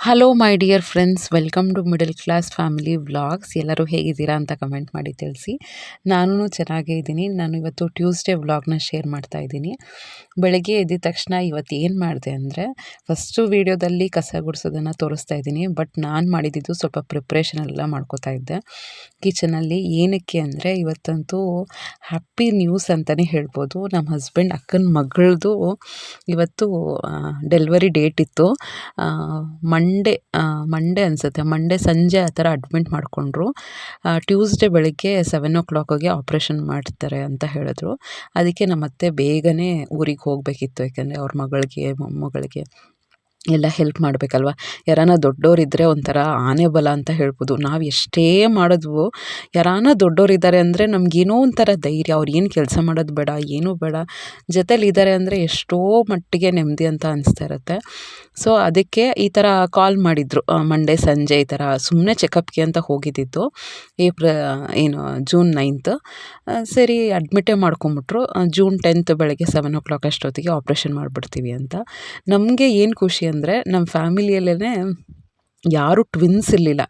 Hello my dear friends, welcome to middle class family vlogs. ಎಲ್ಲರೂ ಹೇಗಿದ್ದೀರಾ ಅಂತ comment ಮಾಡಿ ತಿಳಿಸಿ. ನಾನು ಚೆನ್ನಾಗೇ ಇದ್ದೀನಿ. ನಾನು ಇವತ್ತು ಟ್ಯೂಸ್ಡೇ ವ್ಲಾಗ್ನ ಶೇರ್ ಮಾಡ್ತಾ ಇದ್ದೀನಿ. ಬೆಳಗ್ಗೆ ಎದ್ದ ತಕ್ಷಣ ಇವತ್ತು ಏನು ಮಾಡಿದೆ ಅಂದರೆ, ಫಸ್ಟು ವೀಡಿಯೋದಲ್ಲಿ ಕಸ ಗುಡಿಸೋದನ್ನು ತೋರಿಸ್ತಾ ಇದ್ದೀನಿ. ಬಟ್ ನಾನು ಮಾಡಿದ್ದು ಸ್ವಲ್ಪ ಪ್ರಿಪ್ರೇಷನ್ ಎಲ್ಲ ಮಾಡ್ಕೋತಾ ಇದ್ದೆ ಕಿಚನಲ್ಲಿ. ಏನಕ್ಕೆ ಅಂದರೆ ಇವತ್ತಂತೂ ಹ್ಯಾಪಿ ನ್ಯೂಸ್ ಅಂತಲೇ ಹೇಳ್ಬೋದು. ನಮ್ಮ ಹಸ್ಬೆಂಡ್ ಅಕ್ಕನ ಮಗಳದು ಇವತ್ತು ಡೆಲಿವರಿ ಡೇಟ್ ಇತ್ತು. ಮಂಡೇ ಅನಿಸುತ್ತೆ, ಮಂಡೇ ಸಂಜೆ ಆ ಥರ ಅಡ್ಮಿಟ್ ಮಾಡಿಕೊಂಡ್ರು. ಟ್ಯೂಸ್ಡೇ ಬೆಳಗ್ಗೆ 7 o'clock ಆಪ್ರೇಷನ್ ಮಾಡ್ತಾರೆ ಅಂತ ಹೇಳಿದ್ರು. ಅದಕ್ಕೆ ನಮ್ಮ ಅತ್ತೆ ಬೇಗನೆ ಊರಿಗೆ ಹೋಗಬೇಕಿತ್ತು, ಯಾಕೆಂದರೆ ಅವ್ರ ಮಗಳಿಗೆ ಮೊಮ್ಮಗಳಿಗೆ ಎಲ್ಲ ಹೆಲ್ಪ್ ಮಾಡಬೇಕಲ್ವ. ಯಾರಾನ ದೊಡ್ಡೋರಿದ್ದರೆ ಒಂಥರ ಆನೆ ಬಲ ಅಂತ ಹೇಳ್ಬೋದು. ನಾವು ಎಷ್ಟೇ ಮಾಡಿದ್ವು, ಯಾರಾನ ದೊಡ್ಡೋರಿದ್ದಾರೆ ಅಂದರೆ ನಮಗೇನೋ ಒಂಥರ ಧೈರ್ಯ. ಅವ್ರು ಏನು ಕೆಲಸ ಮಾಡೋದು ಬೇಡ, ಏನೂ ಬೇಡ, ಜೊತೆಲಿದ್ದಾರೆ ಅಂದರೆ ಎಷ್ಟೋ ಮಟ್ಟಿಗೆ ನೆಮ್ಮದಿ ಅಂತ ಅನಿಸ್ತಾ ಇರುತ್ತೆ. ಸೊ ಅದಕ್ಕೆ ಈ ಥರ ಕಾಲ್ ಮಾಡಿದರು ಮಂಡೇ ಸಂಜೆ. ಈ ಥರ ಸುಮ್ಮನೆ ಚೆಕಪ್ಗೆ ಅಂತ ಹೋಗಿದ್ದಿದ್ದು ಜೂನ್ 9th. ಸರಿ ಅಡ್ಮಿಟೇ ಮಾಡ್ಕೊಂಬಿಟ್ರು. ಜೂನ್ 10th ಬೆಳಗ್ಗೆ 7 o'clock ಅಷ್ಟೊತ್ತಿಗೆ ಆಪ್ರೇಷನ್ ಮಾಡಿಬಿಡ್ತೀವಿ ಅಂತ. ನಮಗೆ ಏನು ಖುಷಿ ಅಂದರೆ, ನಮ್ಮ ಫ್ಯಾಮಿಲಿಯಲ್ಲೇ ಯಾರೂ ಟ್ವಿನ್ಸ್ ಇರಲಿಲ್ಲ.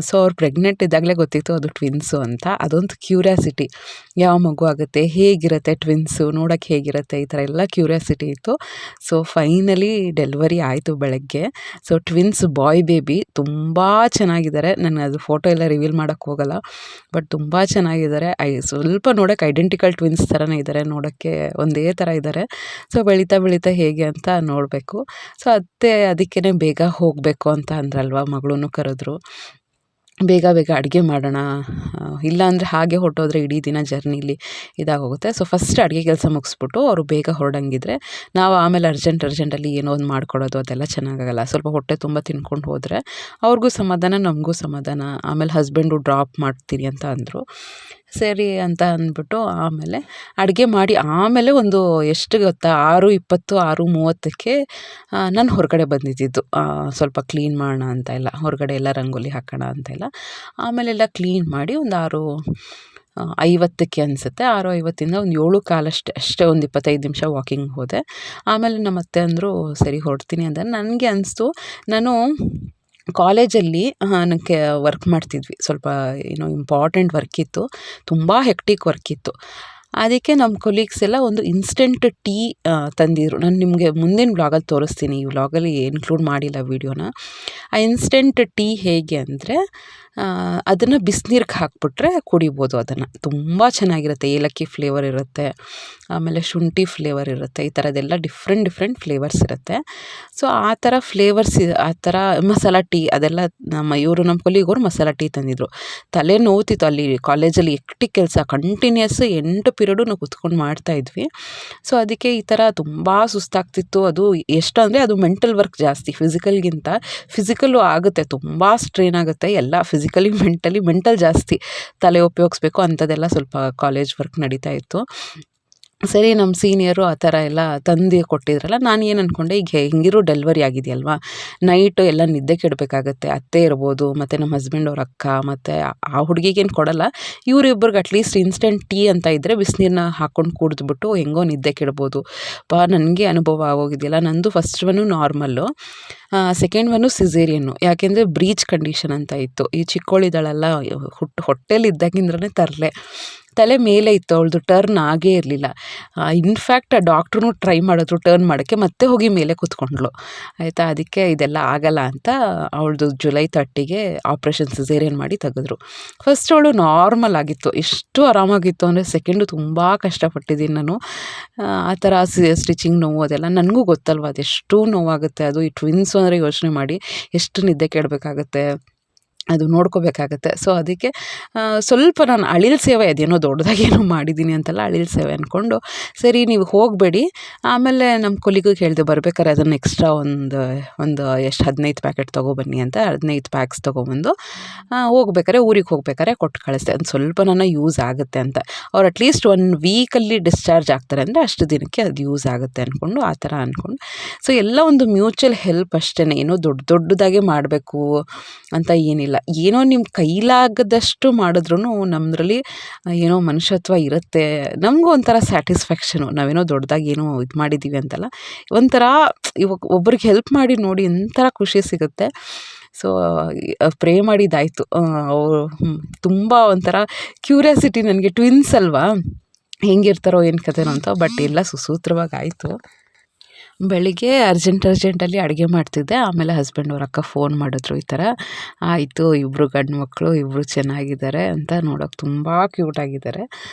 ಸೊ ಅವ್ರು ಪ್ರೆಗ್ನೆಂಟ್ ಇದ್ದಾಗಲೇ ಗೊತ್ತಿತ್ತು ಅದು ಟ್ವಿನ್ಸು ಅಂತ. ಅದೊಂದು ಕ್ಯೂರಿಯಾಸಿಟಿ, ಯಾವ ಮಗು ಆಗುತ್ತೆ, ಹೇಗಿರುತ್ತೆ ಟ್ವಿನ್ಸು, ನೋಡೋಕ್ಕೆ ಹೇಗಿರುತ್ತೆ, ಈ ಥರ ಎಲ್ಲ ಕ್ಯೂರಿಯಾಸಿಟಿ ಇತ್ತು. ಸೊ ಫೈನಲಿ ಡೆಲಿವರಿ ಆಯಿತು ಬೆಳಗ್ಗೆ. ಸೊ ಟ್ವಿನ್ಸ್ ಬಾಯ್ ಬೇಬಿ ತುಂಬ ಚೆನ್ನಾಗಿದ್ದಾರೆ. ನಾನು ಅದು ಫೋಟೋ ಎಲ್ಲ ರಿವೀಲ್ ಮಾಡೋಕ್ಕೆ ಹೋಗಲ್ಲ, ಬಟ್ ತುಂಬ ಚೆನ್ನಾಗಿದ್ದಾರೆ. ಸ್ವಲ್ಪ ನೋಡೋಕ್ಕೆ ಐಡೆಂಟಿಕಲ್ ಟ್ವಿನ್ಸ್ ಥರನೇ ಇದ್ದಾರೆ, ನೋಡೋಕ್ಕೆ ಒಂದೇ ಥರ ಇದ್ದಾರೆ. ಸೊ ಬೆಳೀತಾ ಬೆಳೀತಾ ಹೇಗೆ ಅಂತ ನೋಡಬೇಕು. ಸೊ ಅದಕ್ಕೇ ಬೇಗ ಹೋಗಬೇಕು ಅಂತ ಅಂದ್ರಲ್ವ, ಮಗಳೂ ಕರೆದ್ರು. ಬೇಗ ಅಡುಗೆ ಮಾಡೋಣ, ಇಲ್ಲಾಂದರೆ ಹಾಗೆ ಹೊರಟೋದ್ರೆ ಇಡೀ ದಿನ ಜರ್ನಿಲಿ ಇದಾಗೋಗುತ್ತೆ. ಸೊ ಫಸ್ಟ್ ಅಡುಗೆ ಕೆಲಸ ಮುಗಿಸ್ಬಿಟ್ಟು ಅವರು ಬೇಗ ಹೊರಡಂಗಿದ್ರೆ ನಾವು ಆಮೇಲೆ ಅರ್ಜೆಂಟಲ್ಲಿ ಏನೋ ಒಂದು ಮಾಡ್ಕೊಡೋದು ಅದೆಲ್ಲ ಚೆನ್ನಾಗಾಗಲ್ಲ. ಸ್ವಲ್ಪ ಹೊಟ್ಟೆ ತುಂಬ ತಿನ್ಕೊಂಡು ಹೋದರೆ ಅವ್ರಿಗೂ ಸಮಾಧಾನ, ನಮಗೂ ಸಮಾಧಾನ. ಆಮೇಲೆ ಹಸ್ಬೆಂಡು ಡ್ರಾಪ್ ಮಾಡ್ತೀನಿ ಅಂತ ಅಂದರು. ಸರಿ ಅಂತ ಅಂದ್ಬಿಟ್ಟು ಆಮೇಲೆ ಅಡುಗೆ ಮಾಡಿ ಆಮೇಲೆ ಒಂದು ಎಷ್ಟು ಗೊತ್ತಾ, 6:20 6:30ಕ್ಕೆ ನಾನು ಹೊರಗಡೆ ಬಂದಿದ್ದು. ಸ್ವಲ್ಪ ಕ್ಲೀನ್ ಮಾಡೋಣ ಅಂತ ಎಲ್ಲ, ಹೊರಗಡೆ ಎಲ್ಲ ರಂಗೋಲಿ ಹಾಕೋಣ ಅಂತೆಲ್ಲ. ಆಮೇಲೆಲ್ಲ ಕ್ಲೀನ್ ಮಾಡಿ ಒಂದು 6:50ಕ್ಕೆ ಅನಿಸುತ್ತೆ, 6:50ಇಂದ ಒಂದು 7:15 ಅಷ್ಟೇ ಒಂದು 25 ನಿಮಿಷ ವಾಕಿಂಗ್ ಹೋದೆ. ಆಮೇಲೆ ನಮ್ಮ ಅತ್ತೆ ಅಂದರು ಸರಿ ಹೊರಡ್ತೀನಿ ಅಂತ. ನನಗೆ ಅನಿಸ್ತು, ನಾನು ಕಾಲೇಜಲ್ಲಿ ನನಗೆ ವರ್ಕ್ ಮಾಡ್ತಿದ್ವಿ, ಸ್ವಲ್ಪ ಇಂಪಾರ್ಟೆಂಟ್ ವರ್ಕ್ ಇತ್ತು, ತುಂಬ ಹೆಕ್ಟಿಕ್ ವರ್ಕ್ ಇತ್ತು. ಅದಕ್ಕೆ ನಮ್ಮ ಕೊಲೀಗ್ಸ್ ಎಲ್ಲ ಒಂದು ಇನ್ಸ್ಟೆಂಟ್ ಟೀ ತಂದಿದ್ರು. ನಾನು ನಿಮಗೆ ಮುಂದಿನ ವ್ಲಾಗಲ್ಲಿ ತೋರಿಸ್ತೀನಿ, ಈ ವ್ಲಾಗಲ್ಲಿ ಇನ್ಕ್ಲೂಡ್ ಮಾಡಿಲ್ಲ ವೀಡಿಯೋನ. ಆ ಇನ್ಸ್ಟೆಂಟ್ ಟೀ ಹೇಗೆ ಅಂದರೆ, ಅದನ್ನು ಬಿಸಿನೀರಿಗೆ ಹಾಕ್ಬಿಟ್ರೆ ಕುಡಿಬೋದು. ಅದನ್ನು ತುಂಬ ಚೆನ್ನಾಗಿರುತ್ತೆ. ಏಲಕ್ಕಿ ಫ್ಲೇವರ್ ಇರುತ್ತೆ, ಆಮೇಲೆ ಶುಂಠಿ ಫ್ಲೇವರ್ ಇರುತ್ತೆ, ಈ ಥರದ್ದೆಲ್ಲ ಡಿಫ್ರೆಂಟ್ ಫ್ಲೇವರ್ಸ್ ಇರುತ್ತೆ. ಸೊ ಆ ಥರ ಫ್ಲೇವರ್ಸ್, ಆ ಥರ ಮಸಾಲ ಟೀ ಅದೆಲ್ಲ ನಮ್ಮ ಕೊಲಿಗೋರು ಮಸಾಲ ಟೀ ತಂದಿದ್ರು. ತಲೆ ನೋವ್ತಿತ್ತು ಅಲ್ಲಿ ಕಾಲೇಜಲ್ಲಿ, ಎಕ್ಟಿಕ್ ಕೆಲಸ, ಕಂಟಿನ್ಯೂಸ್ 8 ಪೀರಿಯಡು ನಾವು ಕುತ್ಕೊಂಡು ಮಾಡ್ತಾಯಿದ್ವಿ. ಸೊ ಅದಕ್ಕೆ ಈ ಥರ ತುಂಬ ಸುಸ್ತಾಗ್ತಿತ್ತು. ಅದು ಎಷ್ಟು ಅಂದರೆ, ಅದು ಮೆಂಟಲ್ ವರ್ಕ್ ಜಾಸ್ತಿ ಫಿಸಿಕಲ್ಗಿಂತ. ಫಿಸಿಕಲ್ಲು ಆಗುತ್ತೆ, ತುಂಬ ಸ್ಟ್ರೈನ್ ಆಗುತ್ತೆ ಎಲ್ಲ, ಮೆಂಟಲ್ ಜಾಸ್ತಿ ತಲೆ ಉಪಯೋಗಿಸ್ಬೇಕು ಅಂಥದ್ದೆಲ್ಲ ಸ್ವಲ್ಪ ಕಾಲೇಜ್ ವರ್ಕ್ ನಡೀತಾ ಇತ್ತು. ಸರಿ ನಮ್ಮ ಸೀನಿಯರು ಆ ಥರ ಎಲ್ಲ ತಂದು ಕೊಟ್ಟಿದ್ರಲ್ಲ, ನಾನು ಏನು ಅಂದ್ಕೊಂಡೆ, ಈಗ ಹೆಂಗಿರೋ ಡೆಲಿವರಿ ಆಗಿದೆಯಲ್ವಾ, ನೈಟು ಎಲ್ಲ ನಿದ್ದೆ ಕೆಡಬೇಕಾಗತ್ತೆ. ಅತ್ತೆ ಇರ್ಬೋದು, ಮತ್ತು ನಮ್ಮ ಹಸ್ಬೆಂಡ್ ಅವ್ರ ಅಕ್ಕ, ಮತ್ತು ಆ ಹುಡುಗಿಗೇನು ಕೊಡಲ್ಲ, ಇವರಿಬ್ಬರಿಗೆ ಅಟ್ಲೀಸ್ಟ್ ಇನ್ಸ್ಟೆಂಟ್ ಟೀ ಅಂತ ಇದ್ದರೆ ಬಿಸಿನೀರನ್ನ ಹಾಕ್ಕೊಂಡು ಕುಡಿದ್ಬಿಟ್ಟು ಹೆಂಗೋ ನಿದ್ದೆ ಕೆಡ್ಬೋದು. ನನಗೆ ಅನುಭವ ಆಗೋಗಿದೆಯಲ್ಲ. ನಂದು first one normal, second one caesarean. ಯಾಕೆಂದರೆ ಬ್ರೀಚ್ ಕಂಡೀಷನ್ ಅಂತ ಇತ್ತು. ಈ ಚಿಕ್ಕವಳಿದ್ದಾಳಲ್ಲ, ಹೊಟ್ಟೆಲಿ ಇದ್ದಾಗಿಂದ್ರೇ ತಲೆ ಮೇಲೆ ಇತ್ತು, ಅವಳದು ಟರ್ನ್ ಆಗೇ ಇರಲಿಲ್ಲ. ಇನ್ಫ್ಯಾಕ್ಟ್ ಆ ಡಾಕ್ಟ್ರೂ ಟ್ರೈ ಮಾಡಿದ್ರು ಟರ್ನ್ ಮಾಡೋಕ್ಕೆ, ಮತ್ತೆ ಹೋಗಿ ಮೇಲೆ ಕೂತ್ಕೊಂಡ್ಳು, ಆಯಿತಾ. ಅದಕ್ಕೆ ಇದೆಲ್ಲ ಆಗಲ್ಲ ಅಂತ ಅವಳದು July 30ಗೆ ಆಪ್ರೇಷನ್ ಸಿಸೇರಿಯನ್ ಮಾಡಿ ತೆಗೆದ್ರು. ಫಸ್ಟ್ ಅವಳು ನಾರ್ಮಲ್ ಆಗಿತ್ತು, ಎಷ್ಟು ಆರಾಮಾಗಿತ್ತು ಅಂದರೆ, ಸೆಕೆಂಡು ತುಂಬ ಕಷ್ಟಪಟ್ಟಿದ್ದೀನಿ ನಾನು. ಆ ಥರ ಸ್ಟಿಚಿಂಗ್ ನೋವು ಅದೆಲ್ಲ ನನಗೂ ಗೊತ್ತಲ್ವ, ಅದೆಷ್ಟು ನೋವಾಗುತ್ತೆ. ಅದು ಈ ಟ್ವಿನ್ಸು ಅಂದರೆ ಯೋಚನೆ ಮಾಡಿ ಎಷ್ಟು ನಿದ್ದೆ ಕೆಡಬೇಕಾಗತ್ತೆ, ಅದು ನೋಡ್ಕೋಬೇಕಾಗತ್ತೆ. ಸೊ ಅದಕ್ಕೆ ಸ್ವಲ್ಪ ನಾನು ಅಳಿಲ್ ಸೇವೆ, ಅದೇನೋ ದೊಡ್ಡದಾಗೇನೋ ಮಾಡಿದ್ದೀನಿ ಅಂತಲ್ಲ, ಅಳಿಲ್ ಸೇವೆ ಅಂದ್ಕೊಂಡು, ಸರಿ ನೀವು ಹೋಗಬೇಡಿ, ಆಮೇಲೆ ನಮ್ಮ ಕೊಲಿಗಿಗೆ ಹೇಳಿದೆ ಬರ್ಬೇಕಾದ್ರೆ ಅದನ್ನು ಎಕ್ಸ್ಟ್ರಾ ಒಂದು ಎಷ್ಟು 15 ಪ್ಯಾಕೆಟ್ ತೊಗೊಬನ್ನಿ ಅಂತ. 15 ಪ್ಯಾಕ್ಸ್ ತೊಗೊಬಂದು ಊರಿಗೆ ಹೋಗ್ಬೇಕಾದ್ರೆ ಕೊಟ್ಟು ಕಳಿಸ್ದೆ. ಒಂದು ಸ್ವಲ್ಪ ನನ್ನ ಯೂಸ್ ಆಗುತ್ತೆ ಅಂತ. ಅವ್ರು ಅಟ್ಲೀಸ್ಟ್ 1 ವೀಕಲ್ಲಿ ಡಿಸ್ಚಾರ್ಜ್ ಆಗ್ತಾರೆ ಅಂದರೆ ಅಷ್ಟು ದಿನಕ್ಕೆ ಅದು ಯೂಸ್ ಆಗುತ್ತೆ ಅಂದ್ಕೊಂಡು, ಆ ಥರ ಅಂದ್ಕೊಂಡು. ಸೊ ಎಲ್ಲ ಒಂದು ಮ್ಯೂಚುವಲ್ ಹೆಲ್ಪ್ ಅಷ್ಟೇ, ಏನೋ ದೊಡ್ಡದಾಗೆ ಮಾಡಬೇಕು ಅಂತ ಏನಿಲ್ಲ. ಇಲ್ಲ. ಏನೋ ನಿಮ್ಮ ಕೈಲಾಗದಷ್ಟು ಮಾಡಿದ್ರೂ ನಮ್ಮದ್ರಲ್ಲಿ ಏನೋ ಮನುಷ್ಯತ್ವ ಇರುತ್ತೆ. ನಮಗೂ ಒಂಥರ ಸ್ಯಾಟಿಸ್ಫ್ಯಾಕ್ಷನು, ನಾವೇನೋ ದೊಡ್ಡದಾಗಿ ಏನೋ ಇದು ಮಾಡಿದ್ದೀವಿ ಅಂತಲ್ಲ, ಒಂಥರ ಇವಾಗ ಒಬ್ರಿಗೆ ಹೆಲ್ಪ್ ಮಾಡಿ ನೋಡಿ ಒಂಥರ ಖುಷಿ ಸಿಗುತ್ತೆ. ಸೊ ಪ್ರೇ ಮಾಡಿದ್ದಾಯಿತು. ಅವರು ತುಂಬ ಒಂಥರ ಕ್ಯೂರಿಯಾಸಿಟಿ ನನಗೆ, ಟ್ವಿನ್ಸ್ ಅಲ್ವಾ, ಹೆಂಗಿರ್ತಾರೋ ಏನು ಕತೆನೋ ಅಂತ. ಬಟ್ ಎಲ್ಲ ಸುಸೂತ್ರವಾಗಿ ಆಯಿತು. ಬೆಳಿಗ್ಗೆ ಅರ್ಜೆಂಟಲ್ಲಿ ಅಡುಗೆ ಮಾಡ್ತಿದ್ದೆ. ಆಮೇಲೆ ಹಸ್ಬೆಂಡ್ ಅವ್ರ ಅಕ್ಕ ಫೋನ್ ಮಾಡಿದ್ರು, ಈ ಥರ ಆಯಿತು, ಇಬ್ಬರು ಗಂಡು ಮಕ್ಕಳು, ಇಬ್ಬರು ಚೆನ್ನಾಗಿದ್ದಾರೆ ಅಂತ, ನೋಡೋಕೆ ತುಂಬ ಕ್ಯೂಟಾಗಿದ್ದಾರೆ.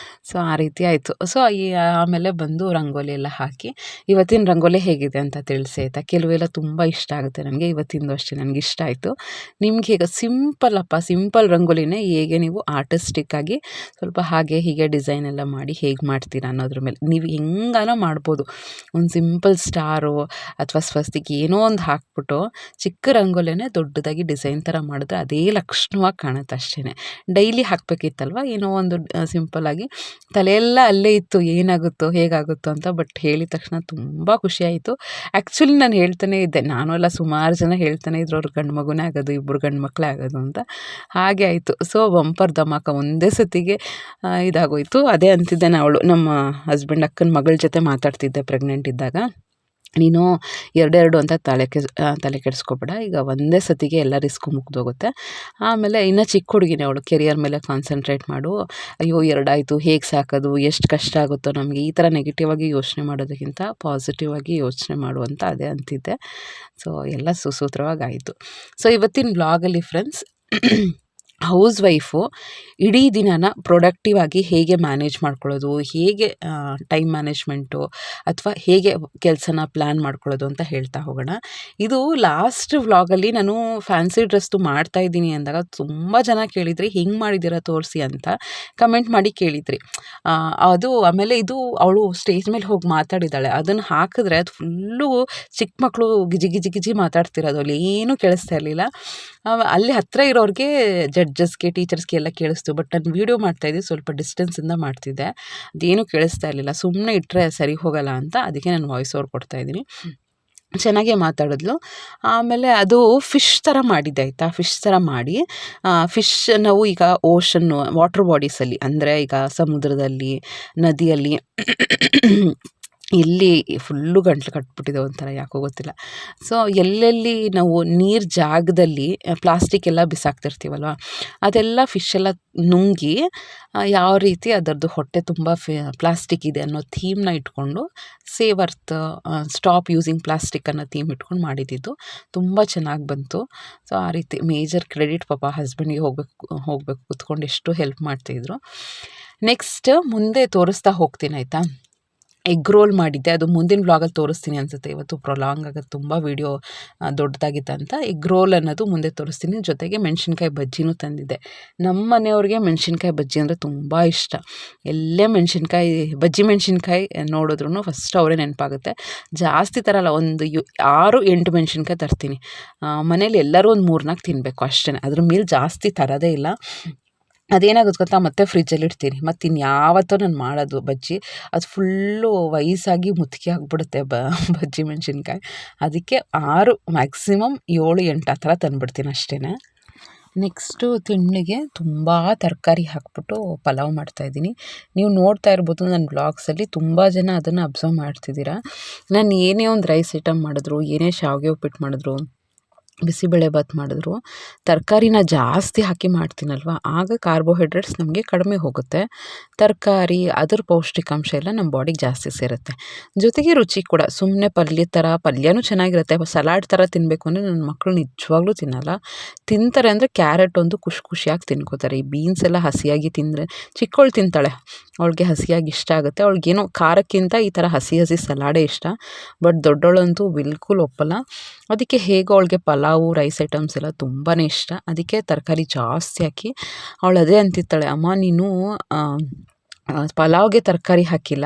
ಸೊ ಆ ರೀತಿ ಆಯಿತು. ಸೊ ಆಮೇಲೆ ಬಂದು ರಂಗೋಲಿ ಎಲ್ಲ ಹಾಕಿ, ಇವತ್ತಿನ ರಂಗೋಲಿ ಹೇಗಿದೆ ಅಂತ ತಿಳಿಸಿ ಆಯಿತಾ. ಕೆಲವೆಲ್ಲ ತುಂಬ ಇಷ್ಟ ಆಗುತ್ತೆ ನನಗೆ, ಇವತ್ತಿಂದು ಅಷ್ಟೇ ನನಗೆ ಇಷ್ಟ ಆಯಿತು. ನಿಮ್ಗೆ ಹೇಗೆ ಸಿಂಪಲ್ ರಂಗೋಲಿನೇ ಹೇಗೆ ನೀವು ಆರ್ಟಿಸ್ಟಿಕ್ಕಾಗಿ ಸ್ವಲ್ಪ ಹಾಗೆ ಹೀಗೆ ಡಿಸೈನ್ ಎಲ್ಲ ಮಾಡಿ ಹೇಗೆ ಮಾಡ್ತೀರಾ ಅನ್ನೋದ್ರ ಮೇಲೆ ನೀವು ಹೆಂಗಾನ ಮಾಡ್ಬೋದು. ಒಂದು ಸಿಂಪಲ್ ಸ್ಟಾರು ಅಥವಾ ಸ್ವಸ್ತಿಕ್ ಏನೋ ಒಂದು ಹಾಕ್ಬಿಟ್ಟು ಚಿಕ್ಕ ರಂಗೋಲಿನೇ ದೊಡ್ಡದಾಗಿ ಡಿಸೈನ್ ಥರ ಮಾಡಿದ್ರೆ ಅದೇ ಲಕ್ಷಣವಾಗಿ ಕಾಣುತ್ತೆ ಅಷ್ಟೇ. ಡೈಲಿ ಹಾಕಬೇಕಿತ್ತಲ್ವ, ಏನೋ ಒಂದು ಸಿಂಪಲ್ಲಾಗಿ. ತಲೆಯೆಲ್ಲ ಅಲ್ಲೇ ಇತ್ತು ಏನಾಗುತ್ತೋ ಹೇಗಾಗುತ್ತೋ ಅಂತ. ಬಟ್ ಹೇಳಿದ ತಕ್ಷಣ ತುಂಬ ಖುಷಿಯಾಯಿತು. ಆ್ಯಕ್ಚುಲಿ ನಾನು ಹೇಳ್ತಾನೆ ಇದ್ದೆ, ನಾನು ಎಲ್ಲ ಸುಮಾರು ಜನ ಹೇಳ್ತಾನೆ ಇದ್ರು, ಅವ್ರು ಗಂಡು ಮಗುನೇ ಆಗೋದು, ಇಬ್ಬರು ಗಂಡು ಮಕ್ಕಳೇ ಆಗೋದು ಅಂತ. ಹಾಗೆ ಆಯಿತು. ಸೊ ಬಂಪರ್ ಧಮಾಕ ಒಂದೇ ಸತಿಗೆ ಇದಾಗೋಯಿತು. ಅದೇ ಅಂತಿದ್ದೆ ಅವಳು ನಮ್ಮ ಹಸ್ಬೆಂಡ್ ಅಕ್ಕನ ಮಗಳ ಜೊತೆ ಮಾತಾಡ್ತಿದ್ದೆ ಪ್ರೆಗ್ನೆಂಟ್ ಇದ್ದಾಗ, ನೀನು ಎರಡೆರಡು ಅಂತ ತಲೆ ಕೆಡಿಸ್ಕೊಬೇಡ, ಈಗ ಒಂದೇ ಸತಿಗೆ ಎಲ್ಲ ರಿಸ್ಕು ಮುಗ್ದೋಗುತ್ತೆ. ಆಮೇಲೆ ಇನ್ನು ಚಿಕ್ಕ ಹುಡುಗಿನೇ ಅವಳು, ಕೆರಿಯರ್ ಮೇಲೆ ಕಾನ್ಸಂಟ್ರೇಟ್ ಮಾಡು, ಅಯ್ಯೋ ಎರಡಾಯಿತು ಹೇಗೆ ಸಾಕೋದು, ಎಷ್ಟು ಕಷ್ಟ ಆಗುತ್ತೋ ನಮಗೆ, ಈ ಥರ ನೆಗೆಟಿವ್ ಆಗಿ ಯೋಚನೆ ಮಾಡೋದಕ್ಕಿಂತ ಪಾಸಿಟಿವ್ ಆಗಿ ಯೋಚನೆ ಮಾಡುವಂತ ಅದೇ ಅಂತಿದ್ದೆ. ಸೊ ಎಲ್ಲ ಸುಸೂತ್ರವಾಗಿ ಆಯಿತು. ಸೊ ಇವತ್ತಿನ ವ್ಲಾಗಲ್ಲಿ ಫ್ರೆಂಡ್ಸ್, ಹೌಸ್ ವೈಫು ಇಡೀ ದಿನನ ಪ್ರೊಡಕ್ಟಿವ್ ಆಗಿ ಹೇಗೆ ಮ್ಯಾನೇಜ್ ಮಾಡ್ಕೊಳ್ಳೋದು, ಹೇಗೆ ಟೈಮ್ ಮ್ಯಾನೇಜ್ಮೆಂಟು ಅಥವಾ ಹೇಗೆ ಕೆಲಸನ ಪ್ಲ್ಯಾನ್ ಮಾಡ್ಕೊಳ್ಳೋದು ಅಂತ ಹೇಳ್ತಾ ಹೋಗೋಣ. ಇದು ಲಾಸ್ಟ್ ವ್ಲಾಗಲ್ಲಿ ನಾನು ಫ್ಯಾನ್ಸಿ ಡ್ರೆಸ್ದು ಮಾಡ್ತಾಯಿದ್ದೀನಿ ಅಂದಾಗ ತುಂಬ ಜನ ಕೇಳಿದ್ರಿ, ಹೆಂಗೆ ಮಾಡಿದ್ದೀರಾ ತೋರಿಸಿ ಅಂತ ಕಮೆಂಟ್ ಮಾಡಿ ಕೇಳಿದ್ರಿ. ಅದು ಆಮೇಲೆ ಇದು ಅವಳು ಸ್ಟೇಜ್ ಮೇಲೆ ಹೋಗಿ ಮಾತಾಡಿದ್ದಾಳೆ, ಅದನ್ನು ಹಾಕಿದ್ರೆ ಅದು ಫುಲ್ಲು ಚಿಕ್ಕ ಮಕ್ಕಳು ಗಿಜಿ ಮಾತಾಡ್ತಿರೋದು, ಅಲ್ಲಿ ಏನೂ ಕೇಳಿಸ್ತಾ ಇರಲಿಲ್ಲ. ಅಲ್ಲಿ ಹತ್ತಿರ ಇರೋರಿಗೆ ಜಡ್ಜಸ್ಗೆ ಟೀಚರ್ಸ್ಗೆ ಎಲ್ಲ ಕೇಳಿಸ್ತು. ಬಟ್ ನಾನು ವೀಡಿಯೋ ಮಾಡ್ತಾಯಿದ್ದೆ, ಸ್ವಲ್ಪ ಡಿಸ್ಟೆನ್ಸಿಂದ ಮಾಡ್ತಿದ್ದೆ, ಅದೇನೂ ಕೇಳಿಸ್ತಾ ಇರಲಿಲ್ಲ. ಸುಮ್ಮನೆ ಇಟ್ಟರೆ ಸರಿ ಹೋಗಲ್ಲ ಅಂತ ಅದಕ್ಕೆ ನಾನು ವಾಯ್ಸ್ ಓವರ್ ಕೊಡ್ತಾಯಿದ್ದೀನಿ. ಚೆನ್ನಾಗೇ ಮಾತಾಡಿದ್ಲು. ಆಮೇಲೆ ಅದು ಫಿಶ್ ಥರ ಮಾಡಿದ್ದೆ ಆಯಿತಾ. ಫಿಶ್ ಥರ ಮಾಡಿ, ಫಿಶ್ ನಾವು ಈಗ ಓಷನ್ನು ವಾಟರ್ ಬಾಡೀಸಲ್ಲಿ ಅಂದರೆ ಈಗ ಸಮುದ್ರದಲ್ಲಿ, ನದಿಯಲ್ಲಿ ಇಲ್ಲಿ ಫುಲ್ಲು ಗಂಟ್ಲು ಕಟ್ಬಿಟ್ಟಿದೆ ಒಂಥರ, ಯಾಕೋ ಗೊತ್ತಿಲ್ಲ. ಸೊ ಎಲ್ಲೆಲ್ಲಿ ನಾವು ನೀರು ಜಾಗದಲ್ಲಿ ಪ್ಲಾಸ್ಟಿಕ್ ಎಲ್ಲ ಬಿಸಾಕ್ತಿರ್ತೀವಲ್ವ, ಅದೆಲ್ಲ ಫಿಶೆಲ್ಲ ನುಂಗಿ ಯಾವ ರೀತಿ ಅದರದ್ದು ಹೊಟ್ಟೆ ತುಂಬ ಪ್ಲಾಸ್ಟಿಕ್ ಇದೆ ಅನ್ನೋ ಥೀಮ್ನ ಇಟ್ಕೊಂಡು, save earth, stop using plastic ಅನ್ನೋ ಥೀಮ್ ಇಟ್ಕೊಂಡು ಮಾಡಿದ್ದು ತುಂಬ ಚೆನ್ನಾಗಿ ಬಂತು. ಸೊ ಆ ರೀತಿ ಮೇಜರ್ ಕ್ರೆಡಿಟ್ ಪಾಪ ಹಸ್ಬೆಂಡ್ಗೆ ಹೋಗಬೇಕು ಕೂತ್ಕೊಂಡು ಎಷ್ಟು ಹೆಲ್ಪ್ ಮಾಡ್ತಾಯಿದ್ರು. ನೆಕ್ಸ್ಟ್ ಮುಂದೆ ತೋರಿಸ್ತಾ ಹೋಗ್ತೀನಿ ಆಯಿತಾ. ಎಗ್ ರೋಲ್ ಮಾಡಿದ್ದೆ, ಅದು ಮುಂದಿನ ವ್ಲಾಗಲ್ಲಿ ತೋರಿಸ್ತೀನಿ ಅನಿಸುತ್ತೆ. ಇವತ್ತು ಪ್ರೊಲಾಂಗ್ ಆಗೋದು, ತುಂಬ ವೀಡಿಯೋ ದೊಡ್ಡದಾಗಿತ್ತಂತ. ಎಗ್ ರೋಲ್ ಅನ್ನೋದು ಮುಂದೆ ತೋರಿಸ್ತೀನಿ. ಜೊತೆಗೆ ಮೆಣಸಿನ್ಕಾಯಿ ಬಜ್ಜಿನೂ ತಂದಿದ್ದೆ. ನಮ್ಮ ಮನೆಯವ್ರಿಗೆ ಮೆಣಸಿನ್ಕಾಯಿ ಬಜ್ಜಿ ಅಂದರೆ ತುಂಬ ಇಷ್ಟ. ಎಲ್ಲೇ ಬಜ್ಜಿ ಮೆಣಸಿನ್ಕಾಯಿ ನೋಡಿದ್ರೂ ಫಸ್ಟ್ ಅವರೇ ನೆನಪಾಗುತ್ತೆ. ಜಾಸ್ತಿ ತರಲ್ಲ, ಒಂದು 6-8 ಮೆಣಸಿನ್ಕಾಯಿ ತರ್ತೀನಿ. ಮನೇಲಿ ಎಲ್ಲರೂ ಒಂದು 3-4 ತಿನ್ನಬೇಕು ಅಷ್ಟೇ, ಅದ್ರ ಮೇಲೆ ಜಾಸ್ತಿ ತರೋದೇ ಇಲ್ಲ. ಅದೇನಾಗುತ್ತೆ ಗೊತ್ತಾ, ಮತ್ತೆ ಫ್ರಿಜ್ಜಲ್ಲಿ ಇಡ್ತೀನಿ, ಮತ್ತು ಇನ್ಯಾವತ್ತೋ ನಾನು ಮಾಡೋದು ಬಜ್ಜಿ, ಅದು ಫುಲ್ಲು ವಯಸ್ಸಾಗಿ ಮುತ್ತಿಗೆ ಆಗಿಬಿಡುತ್ತೆ ಬಜ್ಜಿ ಮೆಣಸಿನ್ಕಾಯಿ. ಅದಕ್ಕೆ 6 ಮ್ಯಾಕ್ಸಿಮಮ್ 7-8 ಆ ಥರ ತಂದುಬಿಡ್ತೀನಿ ಅಷ್ಟೇ. ನೆಕ್ಸ್ಟು ತಿಂಡಿಗೆ ತುಂಬ ತರಕಾರಿ ಹಾಕ್ಬಿಟ್ಟು ಪಲಾವ್ ಮಾಡ್ತಾಯಿದ್ದೀನಿ. ನೀವು ನೋಡ್ತಾ ಇರ್ಬೋದು ನನ್ನ ವ್ಲಾಗ್ಸಲ್ಲಿ ತುಂಬ ಜನ ಅದನ್ನು ಅಬ್ಸರ್ವ್ ಮಾಡ್ತಿದ್ದೀರಾ. ನಾನು ಏನೇ ಒಂದು ರೈಸ್ ಐಟಮ್ ಮಾಡಿದ್ರು, ಏನೇ ಶಾವಿಗೆ ಉಪ್ಪಿಟ್ಟು ಮಾಡಿದ್ರು, ಬಿಸಿಬೇಳೆಭಾತ್ ಮಾಡಿದ್ರು, ತರಕಾರಿನ ಜಾಸ್ತಿ ಹಾಕಿ ಮಾಡ್ತೀನಲ್ವ, ಆಗ ಕಾರ್ಬೋಹೈಡ್ರೇಟ್ಸ್ ನಮಗೆ ಕಡಿಮೆ ಹೋಗುತ್ತೆ. ತರಕಾರಿ ಅದರ ಪೌಷ್ಟಿಕಾಂಶ ಎಲ್ಲ ನಮ್ಮ ಬಾಡಿಗೆ ಜಾಸ್ತಿ ಸೇರುತ್ತೆ. ಜೊತೆಗೆ ರುಚಿ ಕೂಡ, ಸುಮ್ಮನೆ ಪಲ್ಯನೂ ಚೆನ್ನಾಗಿರುತ್ತೆ. ಸಲಾಡ್ ಥರ ತಿನ್ನಬೇಕು ಅಂದರೆ ನನ್ನ ಮಕ್ಕಳು ನಿಜವಾಗ್ಲೂ ತಿನ್ನಲ್ಲ. ತಿಂತಾರೆ ಅಂದರೆ ಕ್ಯಾರೆಟ್ ಒಂದು ಖುಷಿಯಾಗಿ ತಿನ್ಕೋತಾರೆ. ಈ ಬೀನ್ಸ್ ಎಲ್ಲ ಹಸಿಯಾಗಿ ತಿಂದರೆ, ಚಿಕ್ಕವಳು ತಿಂತಾಳೆ, ಅವಳಿಗೆ ಹಸಿಯಾಗಿ ಇಷ್ಟ ಆಗುತ್ತೆ. ಅವಳಿಗೇನೋ ಖಾರಕ್ಕಿಂತ ಈ ಥರ ಹಸಿ ಸಲಾಡೇ ಇಷ್ಟ. ಬಟ್ ದೊಡ್ಡವಳಂತೂ ಬಿಲ್ಕುಲ್ ಒಪ್ಪಲ್ಲ. ಅದಕ್ಕೆ ಹೇಗೋ ಅವಳಿಗೆ ಪಲಾವು, ರೈಸ್ ಐಟಮ್ಸ್ ಎಲ್ಲ ತುಂಬಾ ಇಷ್ಟ. ಅದಕ್ಕೆ ತರಕಾರಿ ಜಾಸ್ತಿ ಹಾಕಿ, ಅವಳು ಅದೇ ಅಂತಿರ್ತಾಳೆ, ಅಮ್ಮ ನೀನು ಪಲಾವ್ಗೆ ತರಕಾರಿ ಹಾಕಿಲ್ಲ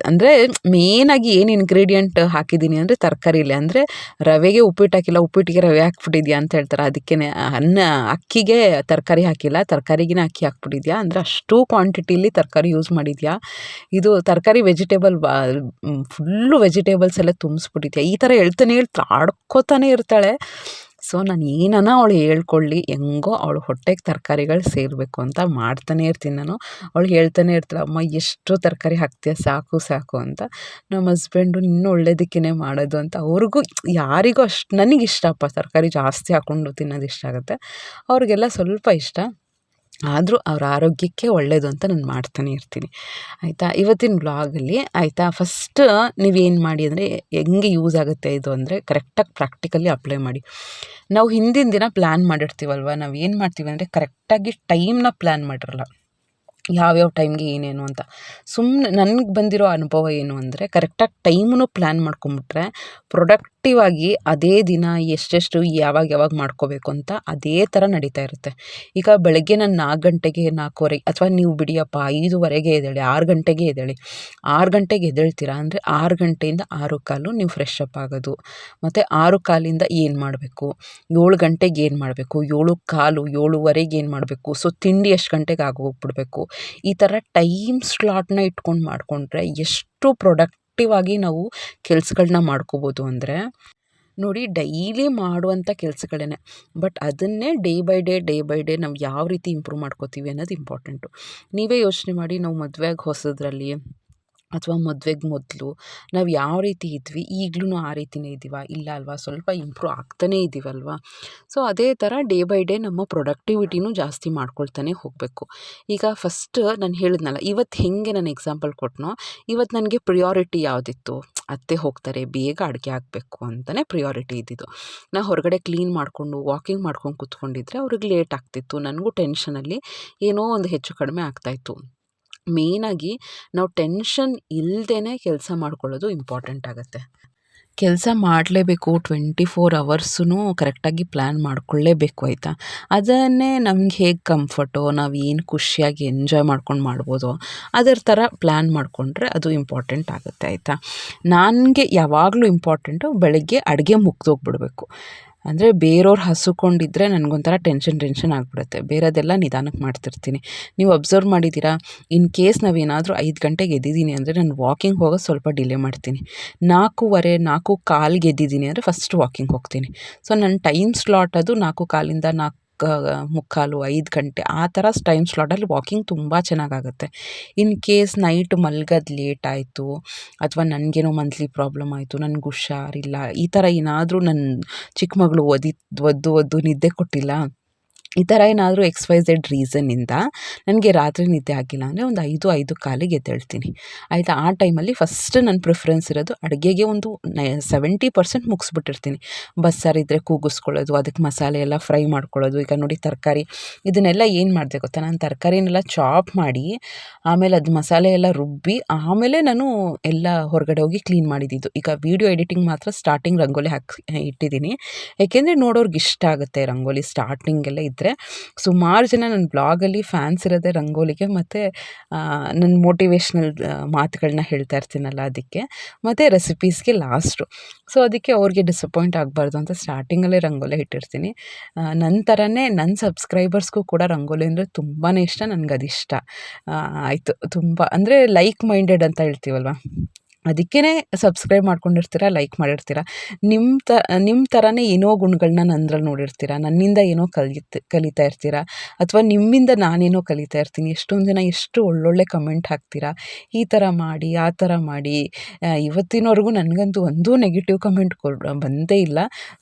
ಅಂದರೆ, ಮೇಯ್ನಾಗಿ ಏನು ಇಂಗ್ರೀಡಿಯೆಂಟ್ ಹಾಕಿದ್ದೀನಿ ಅಂದರೆ ತರಕಾರಿಲೇ, ಅಂದರೆ ರವೆಗೆ ಉಪ್ಪಿಟ್ಟು ಹಾಕಿಲ್ಲ, ಉಪ್ಪಿಟ್ಟಿಗೆ ರವೆ ಹಾಕ್ಬಿಟ್ಟಿದ್ಯಾ ಅಂತ ಹೇಳ್ತಾರೆ. ಅದಕ್ಕೇ ಅಕ್ಕಿಗೆ ತರಕಾರಿ ಹಾಕಿಲ್ಲ, ತರಕಾರಿಗಿನ ಅಕ್ಕಿ ಹಾಕ್ಬಿಟ್ಟಿದ್ಯಾ, ಅಂದರೆ ಅಷ್ಟು ಕ್ವಾಂಟಿಟಿಲಿ ತರಕಾರಿ ಯೂಸ್ ಮಾಡಿದ್ಯಾ, ಇದು ತರಕಾರಿ ಫುಲ್ಲು ವೆಜಿಟೇಬಲ್ಸ್ ಎಲ್ಲ ತುಂಬಿಸ್ಬಿಟ್ಟಿದ್ಯಾ, ಈ ಥರ ಹೇಳ್ತಾನೆ ಆಡ್ಕೋತಾನೆ ಇರ್ತಾಳೆ. ಸೊ ನಾನು ಏನನ ಅವಳು ಹೇಳ್ಕೊಳ್ಳಿ, ಹೆಂಗೋ ಅವಳು ಹೊಟ್ಟೆಗೆ ತರಕಾರಿಗಳು ಸೇರಬೇಕು ಅಂತ ಮಾಡ್ತಾನೆ ಇರ್ತೀನಿ ನಾನು. ಅವಳು ಹೇಳ್ತಾನೆ ಇರ್ತಾಳೆ, ಅಮ್ಮ ಎಷ್ಟು ತರಕಾರಿ ಹಾಕ್ತೀಯ, ಸಾಕು ಸಾಕು ಅಂತ. ನಮ್ಮ ಹಸ್ಬೆಂಡು ಇನ್ನೂ ಒಳ್ಳೇದಕ್ಕೇ ಮಾಡೋದು ಅಂತ. ಅವ್ರಿಗೂ ಯಾರಿಗೂ ಅಷ್ಟು ನನಗಿಷ್ಟಪ್ಪ ತರಕಾರಿ ಜಾಸ್ತಿ ಹಾಕ್ಕೊಂಡು ತಿನ್ನೋದು ಇಷ್ಟ ಆಗುತ್ತೆ, ಅವ್ರಿಗೆಲ್ಲ ಸ್ವಲ್ಪ ಇಷ್ಟ. ಆದರೂ ಅವ್ರ ಆರೋಗ್ಯಕ್ಕೆ ಒಳ್ಳೆಯದು ಅಂತ ನಾನು ಮಾಡ್ತಾನೆ ಇರ್ತೀನಿ, ಆಯಿತಾ. ಇವತ್ತಿನ ವ್ಲಾಗಲ್ಲಿ ಆಯಿತಾ, ಫಸ್ಟ್ ನೀವೇನು ಮಾಡಿ ಅಂದರೆ ಹೆಂಗೆ ಯೂಸ್ ಆಗುತ್ತೆ ಇದು ಅಂದರೆ ಕರೆಕ್ಟಾಗಿ ಪ್ರಾಕ್ಟಿಕಲಿ ಅಪ್ಲೈ ಮಾಡಿ. ನಾವು ಹಿಂದಿನ ದಿನ ಪ್ಲ್ಯಾನ್ ಮಾಡಿರ್ತೀವಲ್ವ, ನಾವು ಏನು ಮಾಡ್ತೀವಿ ಅಂದರೆ ಕರೆಕ್ಟಾಗಿ ಟೈಮ್ನ ಪ್ಲ್ಯಾನ್ ಮಾಡಿರಲ್ಲ, ಯಾವ್ಯಾವ ಟೈಮ್ಗೆ ಏನೇನು ಅಂತ. ಸುಮ್ಮನೆ ನನಗೆ ಬಂದಿರೋ ಅನುಭವ ಏನು ಅಂದರೆ ಕರೆಕ್ಟಾಗಿ ಟೈಮನ್ನು ಪ್ಲ್ಯಾನ್ ಮಾಡ್ಕೊಂಬಿಟ್ರೆ ಪ್ರೊಡಕ್ಟಿವ್ ಆಗಿ ಅದೇ ದಿನ ಎಷ್ಟೆಷ್ಟು ಯಾವಾಗ ಯಾವಾಗ ಮಾಡ್ಕೋಬೇಕು ಅಂತ ಅದೇ ಥರ ನಡೀತಾ ಇರುತ್ತೆ. ಈಗ ಬೆಳಗ್ಗೆ ನಾನು 4 ಗಂಟೆಗೆ 4:15 ಅಥವಾ ನೀವು ಬಿಡಿಯಪ್ಪ 5:15 ಎದ್ದೇಳಿ 6 ಗಂಟೆಗೆ ಎದ್ದೇಳಿ, 6 ಗಂಟೆಗೆ ಎದ್ದೇಳ್ತೀರಾ ಅಂದರೆ 6 ಗಂಟೆಯಿಂದ 6:15 ನೀವು ಫ್ರೆಶ್ ಅಪ್ ಆಗೋದು, ಮತ್ತು 6:15 ಏನು ಮಾಡಬೇಕು, 7 ಗಂಟೆಗೆ ಏನು ಮಾಡಬೇಕು, 7:15 7:15 ಏನು ಮಾಡಬೇಕು, ಸೊ ತಿಂಡಿ ಎಷ್ಟು ಗಂಟೆಗೆ ಆಗೋಗ್ಬಿಡ್ಬೇಕು. ಈ ಥರ ಟೈಮ್ ಸ್ಲಾಟ್ನ ಇಟ್ಕೊಂಡು ಮಾಡಿಕೊಂಡ್ರೆ ಎಷ್ಟು ಪ್ರೊಡಕ್ಟಿವ್ ಆಗಿ ನಾವು ಕೆಲಸಗಳನ್ನ ಮಾಡ್ಕೋಬೋದು ಅಂದರೆ ನೋಡಿ, ಡೈಲಿ ಮಾಡುವಂಥ ಕೆಲಸಗಳೇ, ಬಟ್ ಅದನ್ನೇ ಡೇ ಬೈ ಡೇ ನಾವು ಯಾವ ರೀತಿ ಇಂಪ್ರೂವ್ ಮಾಡ್ಕೋತೀವಿ ಅನ್ನೋದು ಇಂಪಾರ್ಟೆಂಟು. ನೀವೇ ಯೋಚನೆ ಮಾಡಿ, ನಾವು ಮದುವೆಗೆ ಹೊಸದ್ರಲ್ಲಿ ಅಥವಾ ಮದುವೆಗೆ ಮೊದಲು ನಾವು ಯಾವ ರೀತಿ ಇದ್ವಿ, ಈಗಲೂ ಆ ರೀತಿಯೇ ಇದ್ದೀವಾ, ಇಲ್ಲ ಅಲ್ವಾ, ಸ್ವಲ್ಪ ಇಂಪ್ರೂವ್ ಆಗ್ತಾನೇ ಇದ್ದೀವಲ್ವಾ. ಸೊ ಅದೇ ಥರ ಡೇ ಬೈ ಡೇ ನಮ್ಮ ಪ್ರೊಡಕ್ಟಿವಿಟಿನೂ ಜಾಸ್ತಿ ಮಾಡ್ಕೊಳ್ತಾನೆ ಹೋಗಬೇಕು. ಈಗ ಫಸ್ಟ್ ನಾನು ಹೇಳಿದ್ನಲ್ಲ, ಇವತ್ತು ಹೇಗೆ ನಾನು ಎಕ್ಸಾಂಪಲ್ ಕೊಟ್ಟನೋ, ಇವತ್ತು ನನಗೆ ಪ್ರಿಯಾರಿಟಿ ಯಾವುದಿತ್ತು, ಅತ್ತೆ ಹೋಗ್ತಾರೆ, ಬೇಗ ಅಡುಗೆ ಆಗಬೇಕು ಅಂತಲೇ ಪ್ರಿಯಾರಿಟಿ ಇದ್ದಿದ್ದು. ನಾ ಹೊರಗಡೆ ಕ್ಲೀನ್ ಮಾಡಿಕೊಂಡು ವಾಕಿಂಗ್ ಮಾಡ್ಕೊಂಡು ಕೂತ್ಕೊಂಡಿದ್ರೆ ಅವ್ರಿಗೆ ಲೇಟ್ ಆಗ್ತಿತ್ತು, ನನಗೂ ಟೆನ್ಷನಲ್ಲಿ ಏನೋ ಒಂದು ಹೆಚ್ಚು ಕಡಿಮೆ ಆಗ್ತಾಯಿತ್ತು. ಮೇಯ್ನಾಗಿ ನಾವು ಟೆನ್ಷನ್ ಇಲ್ಲದೇ ಕೆಲಸ ಮಾಡ್ಕೊಳ್ಳೋದು ಇಂಪಾರ್ಟೆಂಟ್ ಆಗುತ್ತೆ. ಕೆಲಸ ಮಾಡಲೇಬೇಕು, 24 ಅವರ್ಸೂ ಕರೆಕ್ಟಾಗಿ ಪ್ಲ್ಯಾನ್ ಮಾಡ್ಕೊಳ್ಳೇಬೇಕು, ಆಯಿತಾ. ಅದನ್ನೇ ನಮ್ಗೆ ಹೇಗೆ ಕಂಫರ್ಟೋ, ನಾವು ಏನು ಖುಷಿಯಾಗಿ ಎಂಜಾಯ್ ಮಾಡ್ಕೊಂಡು ಮಾಡ್ಬೋದೋ ಅದರ ಥರ ಪ್ಲ್ಯಾನ್ ಮಾಡಿಕೊಂಡ್ರೆ ಅದು ಇಂಪಾರ್ಟೆಂಟ್ ಆಗುತ್ತೆ, ಆಯಿತಾ. ನನಗೆ ಯಾವಾಗಲೂ ಇಂಪಾರ್ಟೆಂಟು ಬೆಳಗ್ಗೆ ಅಡುಗೆ ಮುಗ್ದೋಗ್ಬಿಡ್ಬೇಕು. ಅಂದರೆ ಬೇರೆಯವ್ರು ಹಸುಕೊಂಡಿದ್ದರೆ ನನಗೊಂಥರ ಟೆನ್ಷನ್ ಆಗಿಬಿಡುತ್ತೆ, ಬೇರೆದೆಲ್ಲ ನಿಧಾನಕ್ಕೆ ಮಾಡ್ತಿರ್ತೀನಿ. ನೀವು ಅಬ್ಸರ್ವ್ ಮಾಡಿದ್ದೀರಾ, ಇನ್ ಕೇಸ್ ನಾವೇನಾದರೂ 5 ಗಂಟೆಗೆ ಎದ್ದಿದ್ದೀನಿ ಅಂದರೆ ನಾನು ವಾಕಿಂಗ್ ಹೋಗೋದು ಸ್ವಲ್ಪ ಡಿಲೇ ಮಾಡ್ತೀನಿ. 4:15 4:15 ಎದ್ದಿದ್ದೀನಿ ಅಂದರೆ ಫಸ್ಟ್ ವಾಕಿಂಗ್ ಹೋಗ್ತೀನಿ. ಸೊ ನನ್ನ ಟೈಮ್ ಸ್ಲಾಟ್ ಅದು 4:15 4:45 5 ಗಂಟೆ ಆ ಥರ ಟೈಮ್ ಸ್ಲಾಟಲ್ಲಿ ವಾಕಿಂಗ್ ತುಂಬ ಚೆನ್ನಾಗಾಗುತ್ತೆ. ಇನ್ ಕೇಸ್ ನೈಟ್ ಮಲ್ಗೋದು ಲೇಟ್ ಆಯಿತು, ಅಥವಾ ನನಗೇನೋ ಮಂತ್ಲಿ ಪ್ರಾಬ್ಲಮ್ ಆಯಿತು, ನನಗೆ ಹುಷಾರಿಲ್ಲ, ಈ ಥರ ಏನಾದರೂ ನನ್ನ ಚಿಕ್ಕ ಮಗಳು ಒದ್ದು ನಿದ್ದೆ ಕೊಟ್ಟಿಲ್ಲ, ಈ ಥರ ಏನಾದರೂ XYZ ರೀಸನ್ನಿಂದ ನನಗೆ ರಾತ್ರಿ ನಿದ್ದೆ ಆಗಿಲ್ಲ ಅಂದರೆ ಒಂದು 5:15 ಎದ್ದೇಳ್ತೀನಿ, ಆಯಿತಾ. ಆ ಟೈಮಲ್ಲಿ ಫಸ್ಟ್ ನನ್ನ ಪ್ರಿಫರೆನ್ಸ್ ಇರೋದು ಅಡುಗೆಗೆ ಒಂದು 70% ಮುಗಿಸ್ಬಿಟ್ಟಿರ್ತೀನಿ. ಬಸ್ಸಾರಿದ್ದರೆ ಕೂಗಿಸ್ಕೊಳ್ಳೋದು, ಅದಕ್ಕೆ ಮಸಾಲೆ ಎಲ್ಲ ಫ್ರೈ ಮಾಡ್ಕೊಳ್ಳೋದು. ಈಗ ನೋಡಿ ತರಕಾರಿ ಇದನ್ನೆಲ್ಲ ಏನು ಮಾಡಿದೆ ಗೊತ್ತಾ, ನಾನು ತರಕಾರಿನೆಲ್ಲ ಚಾಪ್ ಮಾಡಿ ಆಮೇಲೆ ಅದು ಮಸಾಲೆ ಎಲ್ಲ ರುಬ್ಬಿ ಆಮೇಲೆ ನಾನು ಎಲ್ಲ ಹೊರಗಡೆ ಹೋಗಿ ಕ್ಲೀನ್ ಮಾಡಿದ್ದು. ಈಗ ವೀಡಿಯೋ ಎಡಿಟಿಂಗ್ ಮಾತ್ರ ಸ್ಟಾರ್ಟಿಂಗ್ ರಂಗೋಲಿ ಇಟ್ಟಿದ್ದೀನಿ, ಏಕೆಂದರೆ ನೋಡೋರ್ಗೆ ಇಷ್ಟ ಆಗುತ್ತೆ ರಂಗೋಲಿ ಸ್ಟಾರ್ಟಿಂಗೆಲ್ಲ ಇದ್ದರೆ. ಸುಮಾರು ಜನ ನನ್ನ ಬ್ಲಾಗಲ್ಲಿ ಫ್ಯಾನ್ಸ್ ಇರೋದೇ ರಂಗೋಲಿಗೆ, ಮತ್ತು ನನ್ನ ಮೋಟಿವೇಶ್ನಲ್ ಮಾತುಗಳನ್ನ ಹೇಳ್ತಾ ಇರ್ತೀನಲ್ಲ ಅದಕ್ಕೆ, ಮತ್ತು ರೆಸಿಪೀಸ್ಗೆ ಲಾಸ್ಟು. ಸೊ ಅದಕ್ಕೆ ಅವ್ರಿಗೆ ಡಿಸಪಾಯಿಂಟ್ ಆಗಬಾರ್ದು ಅಂತ ಸ್ಟಾರ್ಟಿಂಗಲ್ಲೇ ರಂಗೋಲಿ ಇಟ್ಟಿರ್ತೀನಿ. ನನ್ನ ಥರನೇ ನನ್ನ ಸಬ್ಸ್ಕ್ರೈಬರ್ಸ್ಗೂ ಕೂಡ ರಂಗೋಲಿ ಅಂದರೆ ತುಂಬಾ ಇಷ್ಟ, ನನಗದಿಷ್ಟ ಆಯಿತು. ತುಂಬ ಅಂದರೆ ಲೈಕ್ ಮೈಂಡೆಡ್ ಅಂತ ಹೇಳ್ತೀವಲ್ವ, ಅದಕ್ಕೇ ಸಬ್ಸ್ಕ್ರೈಬ್ ಮಾಡ್ಕೊಂಡಿರ್ತೀರ, ಲೈಕ್ ಮಾಡಿರ್ತೀರ. ನಿಮ್ಮ ಥರನೇ ಏನೋ ಗುಣಗಳನ್ನ ನನ್ನಲ್ಲಿ ನೋಡಿರ್ತೀರ, ನನ್ನಿಂದ ಏನೋ ಕಲಿತಾ ಇರ್ತೀರ, ಅಥವಾ ನಿಮ್ಮಿಂದ ನಾನೇನೋ ಕಲಿತಾ ಇರ್ತೀನಿ. ಎಷ್ಟೊಂದು ಜನ ಎಷ್ಟು ಒಳ್ಳೊಳ್ಳೆ ಕಮೆಂಟ್ ಹಾಕ್ತೀರಾ, ಈ ಥರ ಮಾಡಿ ಆ ಥರ ಮಾಡಿ. ಇವತ್ತಿನವರೆಗೂ ನನಗಂತೂ ಒಂದೂ ನೆಗೆಟಿವ್ ಕಮೆಂಟ್ ಬಂದೇ ಇಲ್ಲ.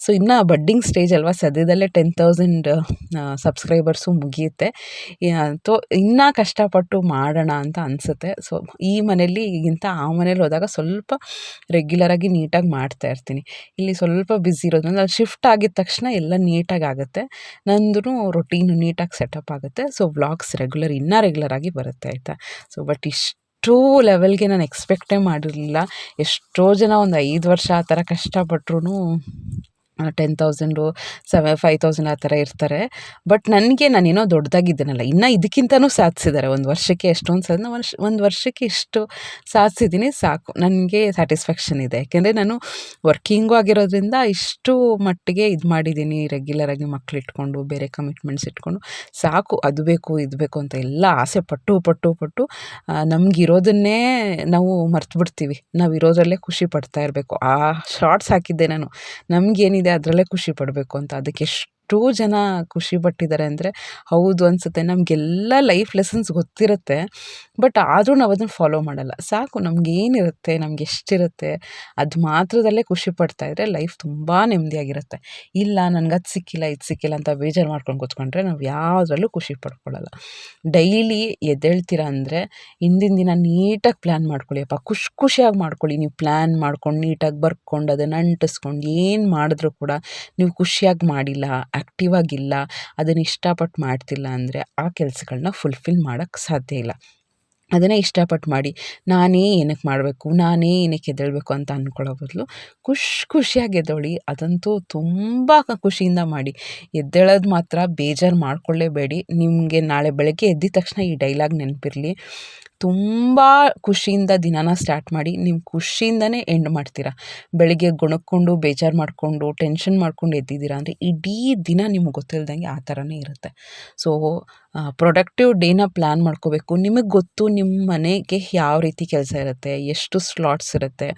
ಸೊ ಇನ್ನು ಬಡ್ಡಿಂಗ್ ಸ್ಟೇಜ್ ಅಲ್ವಾ, ಸದ್ಯದಲ್ಲೇ 10,000 ಸಬ್ಸ್ಕ್ರೈಬರ್ಸು ಮುಗಿಯುತ್ತೆ. ತೋ ಇನ್ನೂ ಕಷ್ಟಪಟ್ಟು ಮಾಡೋಣ ಅಂತ ಅನಿಸುತ್ತೆ. ಸೊ ಈ ಮನೇಲಿ ಈಗಿಂತ ಆ ಮನೇಲಿ ಹೋದಾಗ ಸ್ವಲ್ಪ ರೆಗ್ಯುಲರಾಗಿ ನೀಟಾಗಿ ಮಾಡ್ತಾ ಇರ್ತೀನಿ. ಇಲ್ಲಿ ಸ್ವಲ್ಪ ಬ್ಯುಸಿ ಇರೋದ್ರಿಂದ ನಾನು ಶಿಫ್ಟ್ ಆಗಿದ ತಕ್ಷಣ ಎಲ್ಲ ನೀಟಾಗಿ ಆಗುತ್ತೆ, ನಂದು ರೊಟೀನು ನೀಟಾಗಿ ಸೆಟಪ್ ಆಗುತ್ತೆ. ಸೊ ವ್ಲಾಗ್ಸ್ ರೆಗ್ಯುಲರಾಗಿ ಬರುತ್ತೆ, ಆಯಿತಾ. ಸೊ ಬಟ್ ಇಷ್ಟು ಲೆವೆಲ್ಗೆ ನಾನು ಎಕ್ಸ್ಪೆಕ್ಟೇ ಮಾಡಿರಲಿಲ್ಲ. ಎಷ್ಟೋ ಜನ ಒಂದು 5 ವರ್ಷ ಆ ಥರ ಕಷ್ಟಪಟ್ರೂ 10,000 5,000 ಆ ಥರ ಇರ್ತಾರೆ. ಬಟ್ ನನಗೆ ನಾನೇನೋ ದೊಡ್ಡದಾಗಿದ್ದೇನಲ್ಲ, ಇನ್ನು ಇದಕ್ಕಿಂತನೂ ಸಾಧಿಸಿದ್ದಾರೆ. ಒಂದು ವರ್ಷಕ್ಕೆ ಎಷ್ಟೊಂದು ಒಂದು ವರ್ಷಕ್ಕೆ ಇಷ್ಟು ಸಾಧಿಸಿದ್ದೀನಿ, ಸಾಕು ನನಗೆ ಸ್ಯಾಟಿಸ್ಫ್ಯಾಕ್ಷನ್ ಇದೆ. ಯಾಕೆಂದರೆ ನಾನು ವರ್ಕಿಂಗು ಆಗಿರೋದ್ರಿಂದ ಇಷ್ಟು ಮಟ್ಟಿಗೆ ಇದು ಮಾಡಿದ್ದೀನಿ. ರೆಗ್ಯುಲರಾಗಿ ಮಕ್ಳು ಇಟ್ಕೊಂಡು ಬೇರೆ ಕಮಿಟ್ಮೆಂಟ್ಸ್ ಇಟ್ಕೊಂಡು ಸಾಕು, ಅದು ಬೇಕು ಇದು ಬೇಕು ಅಂತ ಎಲ್ಲ ಆಸೆ ಪಟ್ಟು ನಮಗಿರೋದನ್ನೇ ನಾವು ಮರ್ತು ಬಿಡ್ತೀವಿ. ನಾವು ಇರೋದ್ರಲ್ಲೇ ಖುಷಿ ಪಡ್ತಾ ಇರಬೇಕು. ಆ ಶಾರ್ಟ್ಸ್ ಹಾಕಿದ್ದೆ ನಾನು, ನಮಗೇನಿದೆ ಅದರಲ್ಲೇ ಖುಷಿ ಪಡಬೇಕು ಅಂತ. ಅದಕ್ಕೆ ಎಷ್ಟೋ ಜನ ಖುಷಿ ಪಟ್ಟಿದ್ದಾರೆ ಅಂದರೆ ಹೌದು ಅನಿಸುತ್ತೆ. ನಮಗೆಲ್ಲ ಲೈಫ್ ಲೆಸನ್ಸ್ ಗೊತ್ತಿರುತ್ತೆ, ಬಟ್ ಆದರೂ ನಾವು ಅದನ್ನು ಫಾಲೋ ಮಾಡಲ್ಲ. ಸಾಕು ನಮಗೇನಿರುತ್ತೆ, ನಮ್ಗೆ ಎಷ್ಟಿರುತ್ತೆ ಅದು ಮಾತ್ರದಲ್ಲೇ ಖುಷಿ ಪಡ್ತಾಯಿದ್ರೆ ಲೈಫ್ ತುಂಬ ನೆಮ್ಮದಿಯಾಗಿರುತ್ತೆ. ಇಲ್ಲ ನನಗೆ ಅದು ಸಿಕ್ಕಿಲ್ಲ ಇದು ಸಿಕ್ಕಿಲ್ಲ ಅಂತ ಬೇಜಾರು ಮಾಡ್ಕೊಂಡು ಕೂತ್ಕೊಂಡ್ರೆ ನಾವು ಯಾವುದ್ರಲ್ಲೂ ಖುಷಿ ಪಡ್ಕೊಳ್ಳಲ್ಲ. ಡೈಲಿ ಎದ್ದೇಳ್ತೀರಾ ಅಂದರೆ ಹಿಂದಿನ ದಿನ ನೀಟಾಗಿ ಪ್ಲ್ಯಾನ್ ಮಾಡ್ಕೊಳ್ಳಿ ಅಪ್ಪ, ಖುಷಿಯಾಗಿ ಮಾಡ್ಕೊಳ್ಳಿ. ನೀವು ಪ್ಲ್ಯಾನ್ ಮಾಡ್ಕೊಂಡು ನೀಟಾಗಿ ಬರ್ಕೊಂಡು ಅದನ್ನು ಅಂಟಿಸ್ಕೊಂಡು ಏನು ಮಾಡಿದ್ರೂ ಕೂಡ ನೀವು ಖುಷಿಯಾಗಿ ಮಾಡಿಲ್ಲ, ಆ್ಯಕ್ಟಿವ್ ಆಗಿಲ್ಲ, ಅದನ್ನು ಇಷ್ಟಪಟ್ಟು ಮಾಡ್ತಿಲ್ಲ ಅಂದರೆ ಆ ಕೆಲಸಗಳನ್ನ ಫುಲ್ಫಿಲ್ ಮಾಡೋಕ್ಕೆ ಸಾಧ್ಯ ಇಲ್ಲ. ಅದನ್ನೇ ಇಷ್ಟಪಟ್ಟು ಮಾಡಿ. ನಾನೇ ಏನಕ್ಕೆ ಮಾಡಬೇಕು, ನಾನೇ ಏನಕ್ಕೆ ಎದ್ದೇಳಬೇಕು ಅಂತ ಅಂದ್ಕೊಳ್ಳೋ ಬದಲು ಖುಷಿಯಾಗಿ ಎದ್ದೇಳಿ. ಅದಂತೂ ತುಂಬ ಖುಷಿಯಿಂದ ಮಾಡಿ. ಎದ್ದೇಳೋದು ಮಾತ್ರ ಬೇಜಾರು ಮಾಡ್ಕೊಳ್ಳೇಬೇಡಿ. ನಿಮಗೆ ನಾಳೆ ಬೆಳಗ್ಗೆ ಎದ್ದಿದ ತಕ್ಷಣ ಈ ಡೈಲಾಗ್ ನೆನಪಿರಲಿ. ತುಂಬ ಖುಷಿಯಿಂದ ದಿನಾನ ಸ್ಟಾರ್ಟ್ ಮಾಡಿ, ನೀವು ಖುಷಿಯಿಂದನೇ ಎಂಡ್ ಮಾಡ್ತೀರಾ. ಬೆಳಿಗ್ಗೆ ಗೊಣಕ್ಕೊಂಡು ಬೇಜಾರು ಮಾಡಿಕೊಂಡು ಟೆನ್ಷನ್ ಮಾಡ್ಕೊಂಡು ಎದ್ದಿದ್ದೀರಾ ಅಂದರೆ ಇಡೀ ದಿನ ನಿಮಗೆ ಗೊತ್ತಿಲ್ದಂಗೆ ಆ ಥರನೇ ಇರುತ್ತೆ. ಸೊ ಪ್ರೊಡಕ್ಟಿವ್ ಡೇನ ಪ್ಲ್ಯಾನ್ ಮಾಡ್ಕೋಬೇಕು. ನಿಮಗೆ ಗೊತ್ತು ನಿಮ್ಮ ಮನೆಗೆ ಯಾವ ರೀತಿ ಕೆಲಸ ಇರುತ್ತೆ, ಎಷ್ಟು ಸ್ಲಾಟ್ಸ್ ಇರುತ್ತೆ,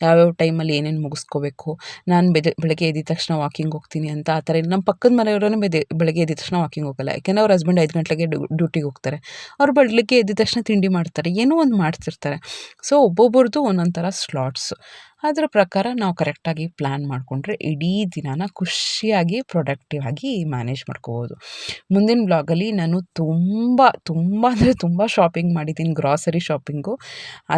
ಯಾವ್ಯಾವ ಟೈಮಲ್ಲಿ ಏನೇನು ಮುಗಿಸ್ಕೋಬೇಕು. ನಾನು ಬೆಳಗ್ಗೆ ಎದ್ದಿದ ತಕ್ಷಣ ವಾಕಿಂಗ್ ಹೋಗ್ತೀನಿ ಅಂತ ಆ ಥರ ನಮ್ಮ ಪಕ್ಕದ ಮನೆಯವರೇ ಬೆಳಗ್ಗೆ ಎದ್ದಿದ ತಕ್ಷಣ ವಾಕಿಂಗ್ ಹೋಗಲ್ಲ. ಯಾಕೆಂದರೆ ಅವ್ರ ಹಸ್ಬೆಂಡ್ 5 ಗಂಟೆಗೆ ಡ್ಯೂಟಿಗೆ ಹೋಗ್ತಾರೆ. ಅವ್ರು ಬೆಳಗ್ಗೆ ಎದ್ದಿದ ತಕ್ಷಣ ತಿಂಡಿ ಮಾಡ್ತಾರೆ, ಏನೋ ಒಂದು ಮಾಡ್ತಿರ್ತಾರೆ. ಸೊ ಒಬ್ಬೊಬ್ರದ್ದು ಒಂದೊಂದು ಥರ ಸ್ಲಾಟ್ಸು. ಅದರ ಪ್ರಕಾರ ನಾವು ಕರೆಕ್ಟಾಗಿ ಪ್ಲ್ಯಾನ್ ಮಾಡಿಕೊಂಡ್ರೆ ಇಡೀ ದಿನಾನ ಖುಷಿಯಾಗಿ ಪ್ರೊಡಕ್ಟಿವ್ ಆಗಿ ಮ್ಯಾನೇಜ್ ಮಾಡ್ಕೋಬೋದು. ಮುಂದಿನ ಬ್ಲಾಗಲ್ಲಿ ನಾನು ತುಂಬ ಶಾಪಿಂಗ್ ಮಾಡಿದ್ದೀನಿ, ಗ್ರಾಸರಿ ಶಾಪಿಂಗು.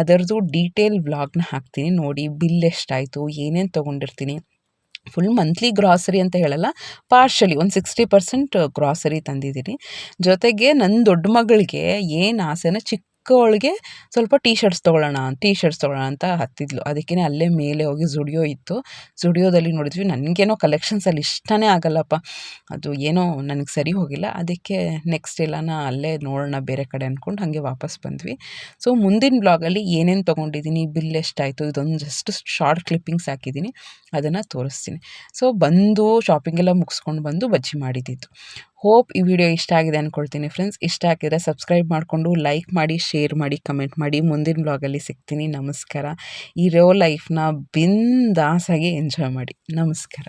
ಅದರದ್ದು ಡೀಟೇಲ್ ವ್ಲಾಗ್ನ ಹಾಕ್ತೀನಿ ನೋಡಿ. ಬಿಲ್ ಎಷ್ಟಾಯಿತು, ಏನೇನು ತೊಗೊಂಡಿರ್ತೀನಿ. ಫುಲ್ ಮಂತ್ಲಿ ಗ್ರಾಸರಿ ಅಂತ ಹೇಳಲ್ಲ, ಪಾರ್ಷಲಿ ಒಂದು 60% ಗ್ರಾಸರಿ ತಂದಿದ್ದೀನಿ. ಜೊತೆಗೆ ನನ್ನ ದೊಡ್ಡ ಮಗಳಿಗೆ ಏನು ಆಸೆನ ಚಿಕ್ಕವಳಿಗೆ ಸ್ವಲ್ಪ ಟೀ ಶರ್ಟ್ಸ್ ತೊಗೊಳ್ಳೋಣ ಅಂತ ಹತ್ತಿದ್ಲು. ಅದಕ್ಕೇ ಅಲ್ಲೇ ಮೇಲೆ ಹೋಗಿ ಝುಡಿಯೋ ಇತ್ತು, ಝುಡಿಯೋದಲ್ಲಿ ನೋಡಿದ್ವಿ. ನನಗೇನೋ ಕಲೆಕ್ಷನ್ಸಲ್ಲಿ ಇಷ್ಟನೇ ಆಗಲ್ಲಪ್ಪ, ಅದು ಏನೋ ನನಗೆ ಸರಿ ಹೋಗಿಲ್ಲ. ಅದಕ್ಕೆ ನೆಕ್ಸ್ಟ್ ಎಲ್ಲನ ಅಲ್ಲೇ ನೋಡೋಣ ಬೇರೆ ಕಡೆ ಅಂದ್ಕೊಂಡು ಹಾಗೆ ವಾಪಸ್ ಬಂದ್ವಿ. ಸೊ ಮುಂದಿನ ಬ್ಲಾಗಲ್ಲಿ ಏನೇನು ತೊಗೊಂಡಿದ್ದೀನಿ, ಬಿಲ್ ಎಷ್ಟಾಯಿತು, ಇದೊಂದು ಜಸ್ಟ್ ಶಾರ್ಟ್ ಕ್ಲಿಪ್ಪಿಂಗ್ಸ್ ಹಾಕಿದ್ದೀನಿ, ಅದನ್ನು ತೋರಿಸ್ತೀನಿ. ಸೊ ಬಂದು ಶಾಪಿಂಗೆಲ್ಲ ಮುಗಿಸ್ಕೊಂಡು ಬಂದು ಬಜ್ಜಿ ಮಾಡಿದ್ದಿತ್ತು. ಹೋಪ್ ಈ ವಿಡಿಯೋ ಇಷ್ಟ ಆಗಿದೆ ಅಂದ್ಕೊಳ್ತೀನಿ ಫ್ರೆಂಡ್ಸ್. ಇಷ್ಟ ಆಗಿದ್ರೆ ಸಬ್ಸ್ಕ್ರೈಬ್ ಮಾಡಿಕೊಂಡು ಲೈಕ್ ಮಾಡಿ, ಶೇರ್ ಮಾಡಿ, ಕಮೆಂಟ್ ಮಾಡಿ. ಮುಂದಿನ ಬ್ಲಾಗಲ್ಲಿ ಸಿಗ್ತೀನಿ. ನಮಸ್ಕಾರ. ಇರೋ ಲೈಫ್ನ ಬಿಂದಾಸಾಗಿ ಎಂಜಾಯ್ ಮಾಡಿ. ನಮಸ್ಕಾರ.